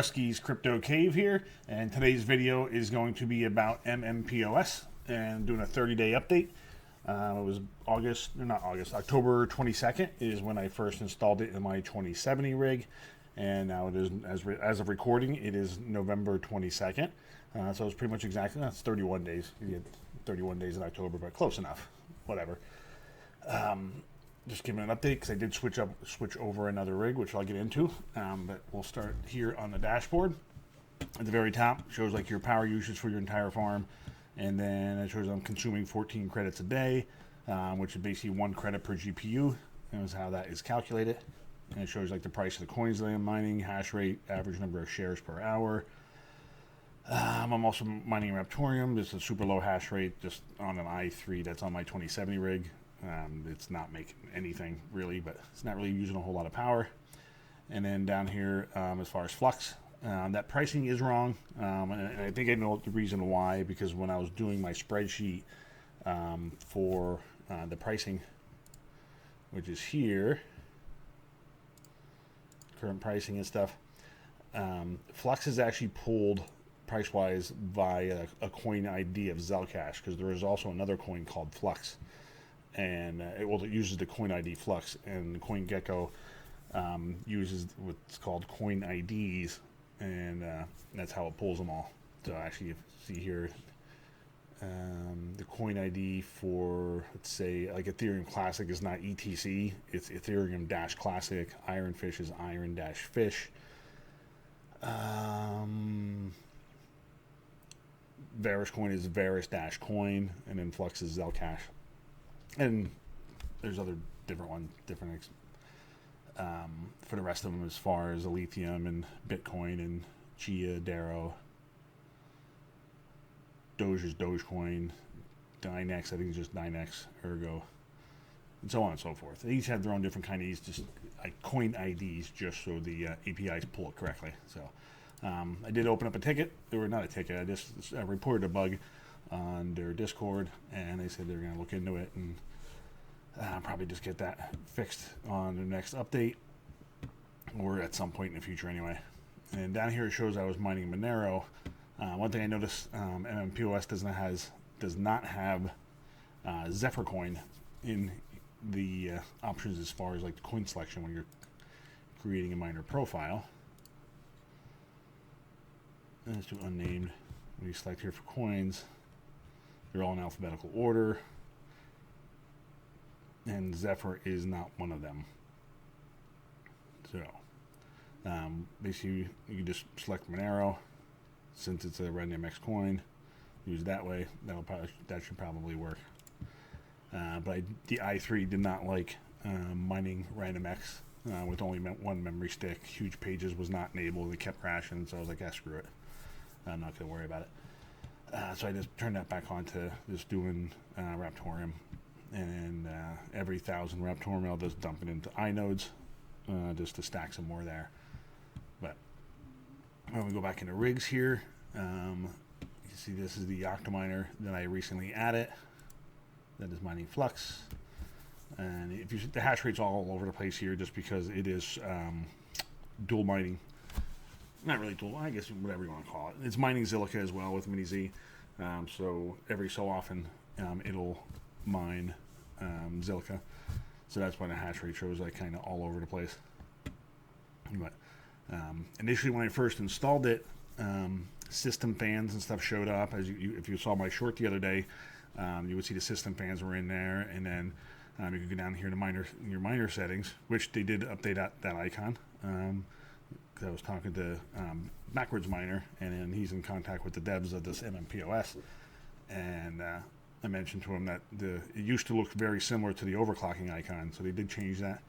Rusty's Crypto Cave here, and today's video is going to be about MMPOS and doing a 30-day update. It was October 22nd is when I first installed it in my 2070 rig, and now it is, as of recording, it is November 22nd. So it's pretty much exactly, that's 31 days. You get 31 days in October, but close enough. Whatever. Just giving an update because I did switch over another rig, which I'll get into. But we'll start here on the dashboard. At the very top, shows like your power usage for your entire farm, and then it shows I'm consuming 14 credits a day, which is basically 1 credit per GPU. And that's how that is calculated. And it shows like the price of the coins that I'm mining, hash rate, average number of shares per hour. I'm also mining Raptorium. This is a super low hash rate, just on an i3 that's on my 2070 rig. It's not making anything really, but it's not really using a whole lot of power. And then down here, as far as flux, that pricing is wrong, and I think I know the reason why, because when I was doing my spreadsheet for the pricing, which is here, current pricing and stuff, flux is actually pulled price-wise by a coin ID of Zelcash, because there is also another coin called Flux. And it uses the coin ID Flux, and CoinGecko uses what's called coin IDs, and that's how it pulls them all. So actually, you see here, the coin ID for, let's say, like Ethereum Classic is not ETC, it's Ethereum Dash Classic. Ironfish is Iron Dash Fish. Varus Coin is Varus Dash Coin, and then Flux is Zelcash. And there's other different ones, for the rest of them, as far as Lithium and Bitcoin and Chia, Darrow, Doge is Dogecoin, Dynex, I think it's just Dynex, Ergo, and so on and so forth. They each have their own different kind of IDs, just like coin IDs, just so the APIs pull it correctly. So I did open up a ticket, or not a ticket, I just reported a bug on their Discord, and they said they're going to look into it and probably just get that fixed on the next update, or at some point in the future anyway. And down here it shows I was mining Monero. One thing I noticed, MMPOS does not have Zephyr coin in the options as far as like the coin selection when you're creating a miner profile. And let's do unnamed. When you select here for coins, they're all in alphabetical order, and Zephyr is not one of them. So basically you can just select Monero, since it's a RandomX coin, use it that way. That should probably work. But the i3 did not like mining RandomX with only one memory stick. Huge pages was not enabled. It kept crashing, so I was like, screw it, I'm not going to worry about it. So I just turned that back on to just doing Raptorium, and every 1,000 Raptorium I'll just dump it into inodes, just to stack some more there. But when we go back into rigs here, you see this is the Octominer that I recently added, that is mining Flux. And if you see, the hash rate's all over the place here, just because it is dual mining. Not really dual, I guess whatever you want to call it. It's mining Zilliqa as well with Mini Z. So every so often it'll mine Zilliqa. So that's why the hash rate shows like kind of all over the place. But initially when I first installed it, system fans and stuff showed up. As if you saw my short the other day, you would see the system fans were in there, and then you could go down here to your miner settings, which they did update that icon. I was talking to BackwardsMiner, and then he's in contact with the devs of this MMPOS, and I mentioned to him that it used to look very similar to the overclocking icon, so they did change that.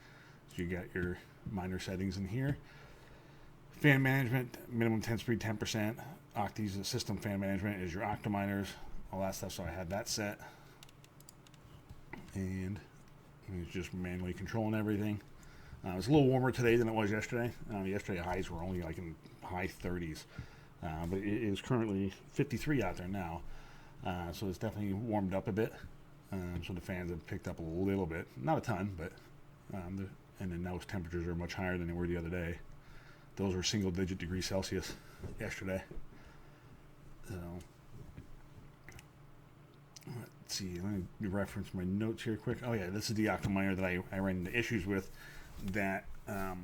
So you got your miner settings in here. Fan management, minimum 10 speed 10%. Octis, system fan management is your Octominers, all that stuff, so I had that set. And it's just manually controlling everything. It's a little warmer today than it was yesterday. Yesterday highs were only like in high 30s, but it is currently 53 out there now, so it's definitely warmed up a bit. So the fans have picked up a little bit, not a ton, but and then those temperatures are much higher than they were the other day. Those were single-digit degrees Celsius yesterday. So, let's see. Let me reference my notes here quick. Oh yeah, this is the Octominer that I ran into issues with. That I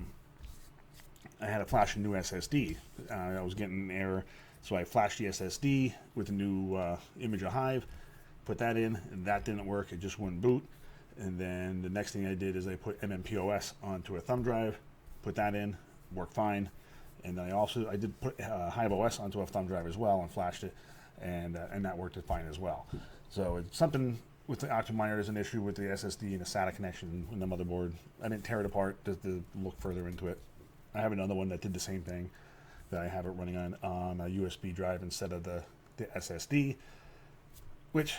had to flash a new SSD. I was getting an error, so I flashed the SSD with a new image of Hive, put that in, and that didn't work. It just wouldn't boot. And then the next thing I did is I put MMPOS onto a thumb drive, put that in, worked fine. And then I did put HiveOS onto a thumb drive as well and flashed it, and that worked fine as well. So it's something with the Octominer. There's an issue with the SSD and the SATA connection in the motherboard. I didn't tear it apart just to look further into it. I have another one that did the same thing, that I have it running on a USB drive instead of the SSD, which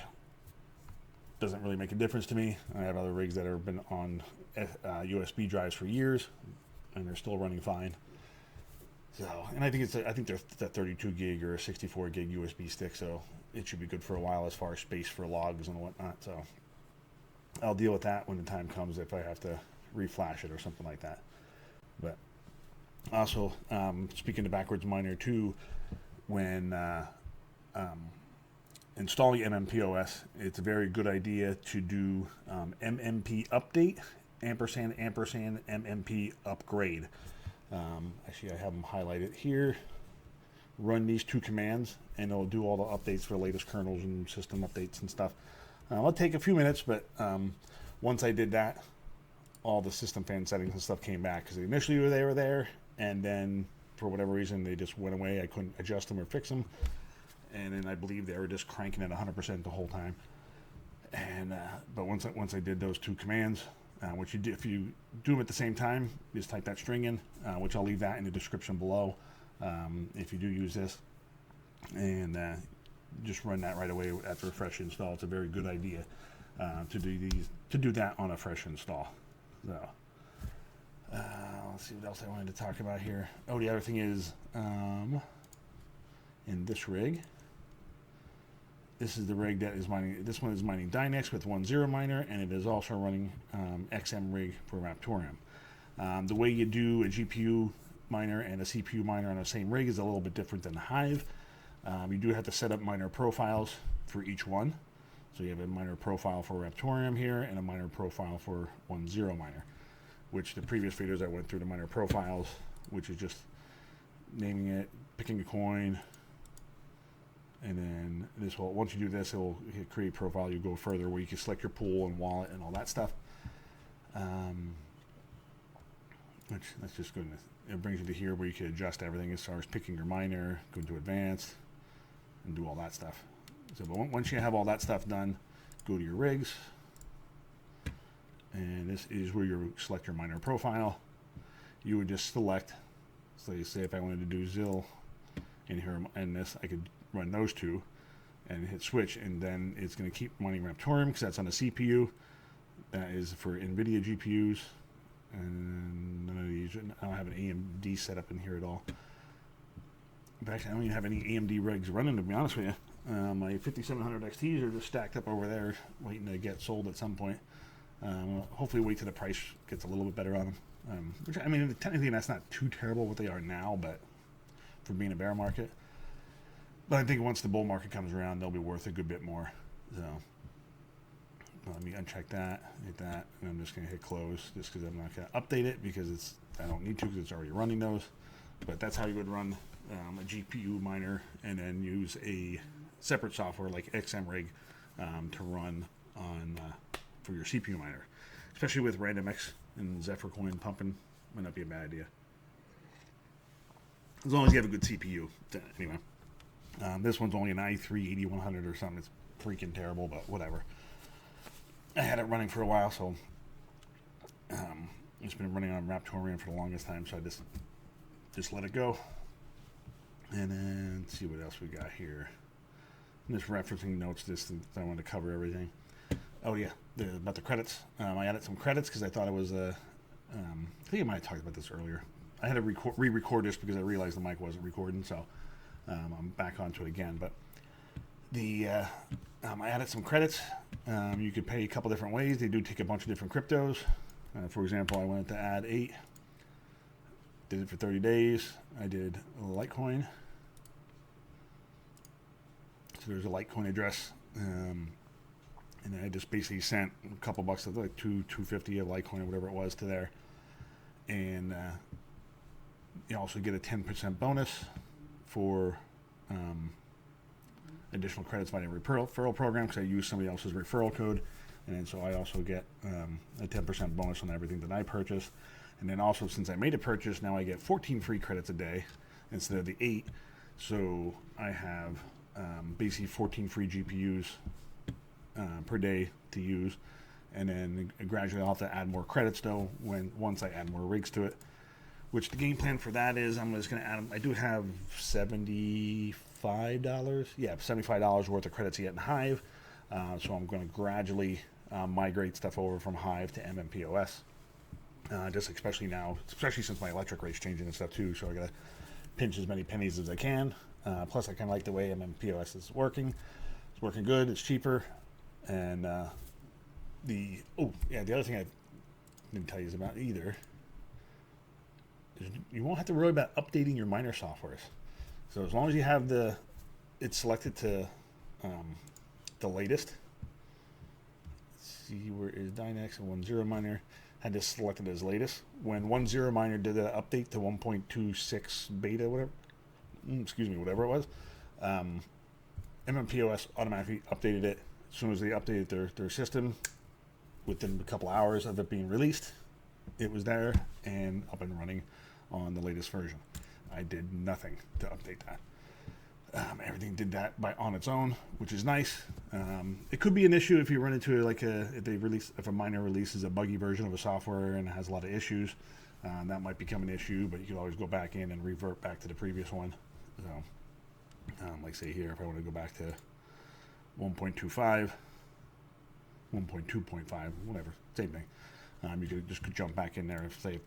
doesn't really make a difference to me. I have other rigs that have been on USB drives for years, and they're still running fine. So, and I think they're 32 gig or a 64 gig USB stick, so it should be good for a while as far as space for logs and whatnot. So I'll deal with that when the time comes if I have to reflash it or something like that. But also, speaking to BackwardsMiner too, when installing MMPOS, it's a very good idea to do MMP update & MMP upgrade. Actually, I have them highlighted here. Run these two commands, and it'll do all the updates for the latest kernels and system updates and stuff. It'll take a few minutes, but once I did that, all the system fan settings and stuff came back, because initially they were there, and then for whatever reason they just went away. I couldn't adjust them or fix them, and then I believe they were just cranking at 100% the whole time. And but once I did those two commands, which you do, if you do them at the same time, just type that string in, which I'll leave that in the description below if you do use this, and just run that right away after a fresh install. It's a very good idea to do that on a fresh install. So let's see what else I wanted to talk about here. Oh, the other thing is in this rig. This is the rig that is mining. This one is mining Dynex with 1.0 miner, and it is also running XM rig for Raptorium. The way you do a GPU miner and a CPU miner on the same rig is a little bit different than Hive. You do have to set up miner profiles for each one. So you have a miner profile for Raptorium here and a miner profile for 1.0 miner, which the previous videos I went through the miner profiles, which is just naming it, picking a coin, and then this will, once you do this, it will hit create profile. You go further where you can select your pool and wallet and all that stuff. Which that's just good. It brings you to here where you can adjust everything as far as picking your miner, go to advanced, and do all that stuff. So, but once you have all that stuff done, go to your rigs, and this is where you select your miner profile. You would just select. So you say if I wanted to do ZIL in here and this, I could run those two and hit switch, and then it's going to keep running Raptorium because that's on the CPU. That is for NVIDIA GPUs, and none of these. I don't have an AMD set up in here at all. In fact, I don't even have any AMD rigs running, to be honest with you. My 5700 XTs are just stacked up over there waiting to get sold at some point. Hopefully wait till the price gets a little bit better on them. Which, I mean, technically that's not too terrible what they are now, but for being a bear market. But I think once the bull market comes around, they'll be worth a good bit more. So let me uncheck that, hit that, and I'm just going to hit close just because I'm not going to update it because I don't need to because it's already running those. But that's how you would run a GPU miner and then use a separate software like XMRig to run on for your CPU miner. Especially with RandomX and Zephyr Coin pumping, might not be a bad idea. As long as you have a good CPU. Anyway. This one's only an i3-8100 or something. It's freaking terrible, but whatever. I had it running for a while, so it's been running on Raptorium for the longest time, so I just let it go. And then let's see what else we got here. I'm just referencing notes. I wanted to cover everything. Oh yeah, about the credits. I added some credits because I thought it was I think I might have talked about this earlier. I had to re-record this because I realized the mic wasn't recording, so I'm back onto it again. But I added some credits. You could pay a couple different ways. They do take a bunch of different cryptos. For example, I wanted to add 8 Did it for 30 days. I did Litecoin. So there's a Litecoin address. And then I just basically sent a couple bucks, like $2.50 of Litecoin or whatever it was, to there. And you also get a 10% bonus for additional credits by the referral program, because I use somebody else's referral code. And then so I also get a 10% bonus on everything that I purchase. And then also, since I made a purchase, now I get 14 free credits a day instead of the 8. So I have basically 14 free GPUs per day to use. And then gradually I'll have to add more credits, though, once I add more rigs to it. Which the game plan for that is, I'm just going to add them. I do have $75. Yeah, $75 worth of credits yet in Hive. So I'm going to gradually migrate stuff over from Hive to MMPOS. Just especially now, especially since my electric rate's changing and stuff too, so I gotta pinch as many pennies as I can. Plus, I kind of like the way MMPOS is working. It's working good. It's cheaper, and the other thing I didn't tell you about either is you won't have to worry about updating your miner softwares. So as long as you have it's selected to the latest. Let's see, where is Dynex and 1.0 miner? Had this selected as latest. When 1.0 miner did the update to 1.26 beta, whatever it was, MMPOS automatically updated it. As soon as they updated their system, within a couple hours of it being released, it was there and up and running on the latest version. I did nothing to update that. Everything did that on its own, which is nice. It could be an issue if you run into if a miner releases a buggy version of a software and it has a lot of issues. That might become an issue, but you can always go back in and revert back to the previous one. So, like say here, if I want to go back to 1.25, 1.2.5, whatever, same thing. You could jump back in there if the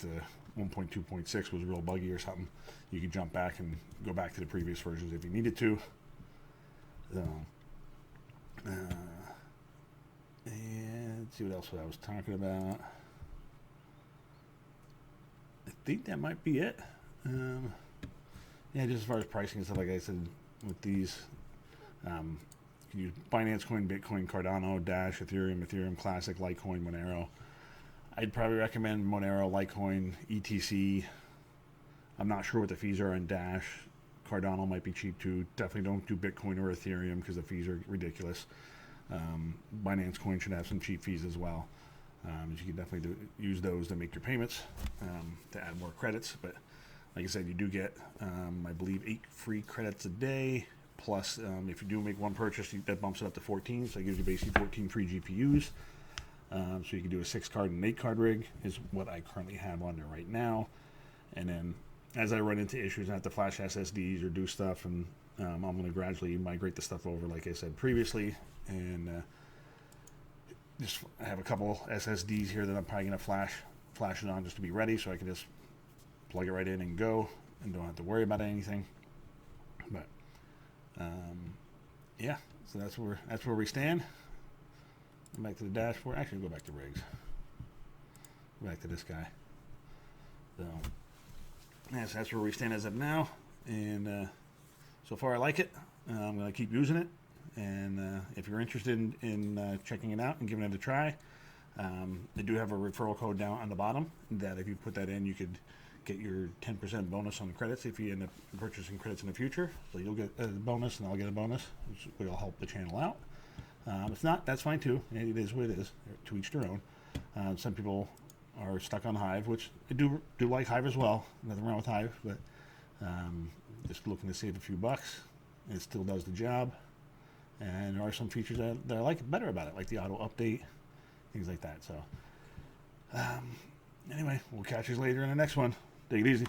1.2.6 was real buggy or something. You could jump back and go back to the previous versions if you needed to. So, and let's see what else I was talking about. I think that might be it. Just as far as pricing and stuff, like I said, with these, you can use Binance Coin, Bitcoin, Cardano, Dash, Ethereum Classic, Litecoin, Monero. I'd probably recommend Monero, Litecoin, ETC. I'm not sure what the fees are on Dash. Cardano might be cheap too. Definitely don't do Bitcoin or Ethereum because the fees are ridiculous. Binance Coin should have some cheap fees as well. You can definitely use those to make your payments to add more credits. But like I said, you do get, I believe, 8 free credits a day. Plus, if you do make one purchase, that bumps it up to 14. So it gives you basically 14 free GPUs. So you can do a 6-card and 8-card rig is what I currently have on there right now. And then as I run into issues and have to flash SSDs or do stuff, and I'm going to gradually migrate the stuff over, like I said previously. And I have a couple SSDs here that I'm probably going to flash it on just to be ready, so I can just plug it right in and go and don't have to worry about anything. But so that's where we stand. Go back to the dashboard. Actually, go back to rigs. Go back to this guy. So, so that's where we stand as of now. And so far, I like it. I'm going to keep using it. And if you're interested in checking it out and giving it a try, they do have a referral code down on the bottom that if you put that in, you could get your 10% bonus on the credits if you end up purchasing credits in the future. So you'll get a bonus and I'll get a bonus, which will help the channel out. If not, that's fine too. It is what it is. To each their own. Some people are stuck on Hive, which I do like Hive as well. Nothing wrong with Hive, but just looking to save a few bucks. It still does the job. And there are some features that I like better about it, like the auto update, things like that. So, anyway, we'll catch you later in the next one. Take it easy.